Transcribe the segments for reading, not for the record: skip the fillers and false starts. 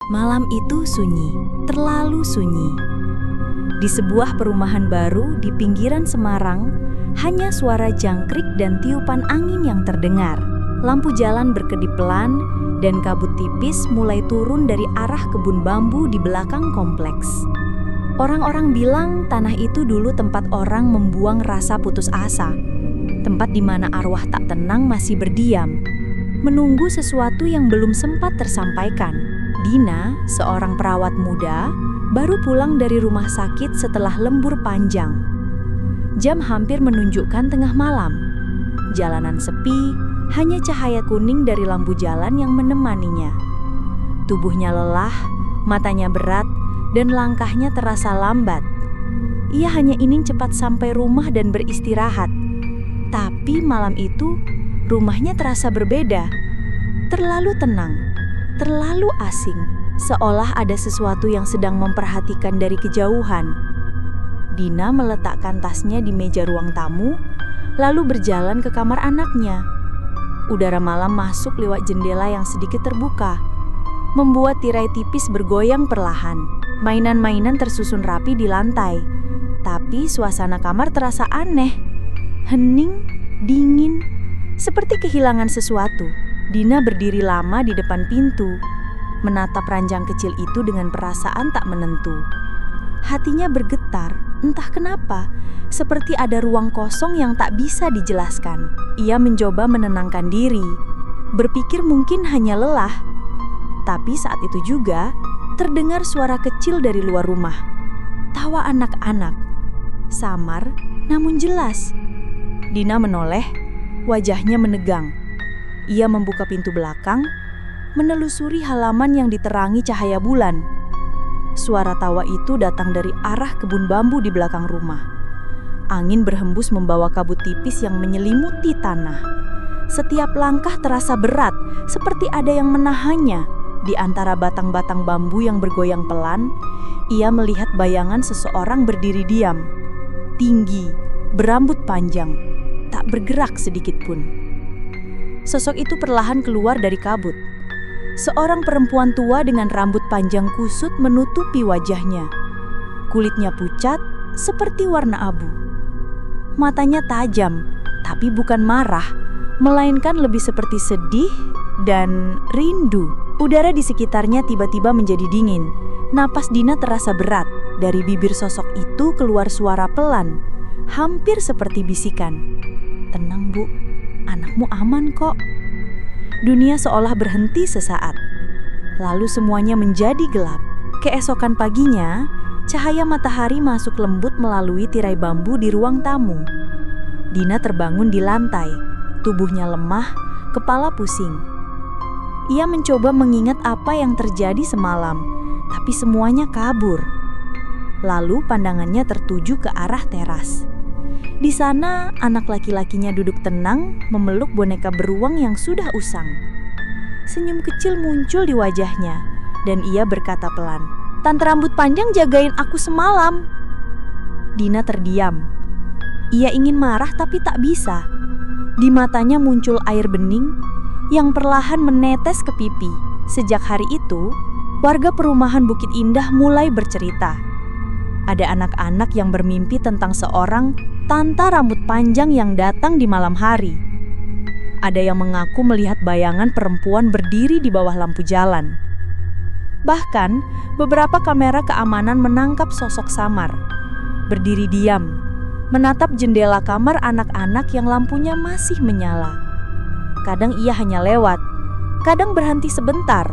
Malam itu sunyi, terlalu sunyi. Di sebuah perumahan baru di pinggiran Semarang, hanya suara jangkrik dan tiupan angin yang terdengar. Lampu jalan berkedip pelan dan kabut tipis mulai turun dari arah kebun bambu di belakang kompleks. Orang-orang bilang tanah itu dulu tempat orang membuang rasa putus asa. Tempat di mana arwah tak tenang masih berdiam, menunggu sesuatu yang belum sempat tersampaikan. Dina, seorang perawat muda, baru pulang dari rumah sakit setelah lembur panjang. Jam hampir menunjukkan tengah malam. Jalanan sepi, hanya cahaya kuning dari lampu jalan yang menemaninya. Tubuhnya lelah, matanya berat, dan langkahnya terasa lambat. Ia hanya ingin cepat sampai rumah dan beristirahat. Tapi malam itu, rumahnya terasa berbeda. Terlalu tenang, terlalu asing, seolah ada sesuatu yang sedang memperhatikan dari kejauhan. Dina meletakkan tasnya di meja ruang tamu, lalu berjalan ke kamar anaknya. Udara malam masuk lewat jendela yang sedikit terbuka, membuat tirai tipis bergoyang perlahan. Mainan-mainan tersusun rapi di lantai, tapi suasana kamar terasa aneh. Hening, dingin, seperti kehilangan sesuatu. Dina berdiri lama di depan pintu, menatap ranjang kecil itu dengan perasaan tak menentu. Hatinya bergetar, entah kenapa, seperti ada ruang kosong yang tak bisa dijelaskan. Ia mencoba menenangkan diri, berpikir mungkin hanya lelah. Tapi saat itu juga, terdengar suara kecil dari luar rumah. Tawa anak-anak, samar namun jelas. Dina menoleh, wajahnya menegang. Ia membuka pintu belakang, menelusuri halaman yang diterangi cahaya bulan. Suara tawa itu datang dari arah kebun bambu di belakang rumah. Angin berhembus membawa kabut tipis yang menyelimuti tanah. Setiap langkah terasa berat, seperti ada yang menahannya. Di antara batang-batang bambu yang bergoyang pelan, ia melihat bayangan seseorang berdiri diam. Tinggi, berambut panjang, tak bergerak sedikit pun. Sosok itu perlahan keluar dari kabut. Seorang perempuan tua dengan rambut panjang kusut menutupi wajahnya. Kulitnya pucat, seperti warna abu. Matanya tajam, tapi bukan marah, melainkan lebih seperti sedih dan rindu. Udara di sekitarnya tiba-tiba menjadi dingin. Napas Dina terasa berat. Dari bibir sosok itu keluar suara pelan, hampir seperti bisikan. "Tenang, Bu. Anakmu aman kok." Dunia seolah berhenti sesaat. Lalu semuanya menjadi gelap. Keesokan paginya, cahaya matahari masuk lembut melalui tirai bambu di ruang tamu. Dina terbangun di lantai. Tubuhnya lemah, kepala pusing. Ia mencoba mengingat apa yang terjadi semalam, tapi semuanya kabur. Lalu pandangannya tertuju ke arah teras. Di sana, anak laki-lakinya duduk tenang, memeluk boneka beruang yang sudah usang. Senyum kecil muncul di wajahnya, dan ia berkata pelan, "Tante rambut panjang jagain aku semalam." Dina terdiam. Ia ingin marah tapi tak bisa. Di matanya muncul air bening yang perlahan menetes ke pipi. Sejak hari itu, warga perumahan Bukit Indah mulai bercerita. Ada anak-anak yang bermimpi tentang seorang tante rambut panjang yang datang di malam hari. Ada yang mengaku melihat bayangan perempuan berdiri di bawah lampu jalan. Bahkan, beberapa kamera keamanan menangkap sosok samar, berdiri diam, menatap jendela kamar anak-anak yang lampunya masih menyala. Kadang ia hanya lewat, kadang berhenti sebentar,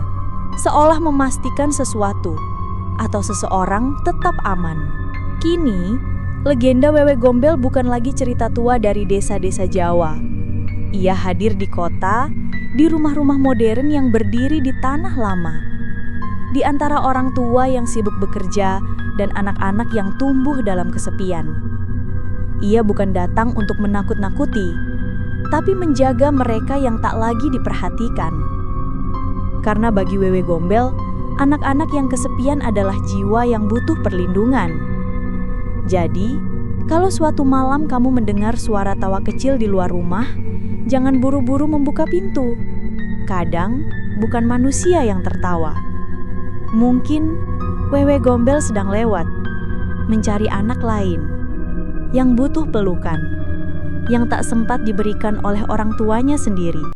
seolah memastikan sesuatu atau seseorang tetap aman. Kini, legenda Wewe Gombel bukan lagi cerita tua dari desa-desa Jawa. Ia hadir di kota, di rumah-rumah modern yang berdiri di tanah lama. Di antara orang tua yang sibuk bekerja dan anak-anak yang tumbuh dalam kesepian. Ia bukan datang untuk menakut-nakuti, tapi menjaga mereka yang tak lagi diperhatikan. Karena bagi Wewe Gombel, anak-anak yang kesepian adalah jiwa yang butuh perlindungan. Jadi, kalau suatu malam kamu mendengar suara tawa kecil di luar rumah, jangan buru-buru membuka pintu. Kadang, bukan manusia yang tertawa, Mungkin Wewe Gombel sedang lewat, mencari anak lain yang butuh pelukan, yang tak sempat diberikan oleh orang tuanya sendiri.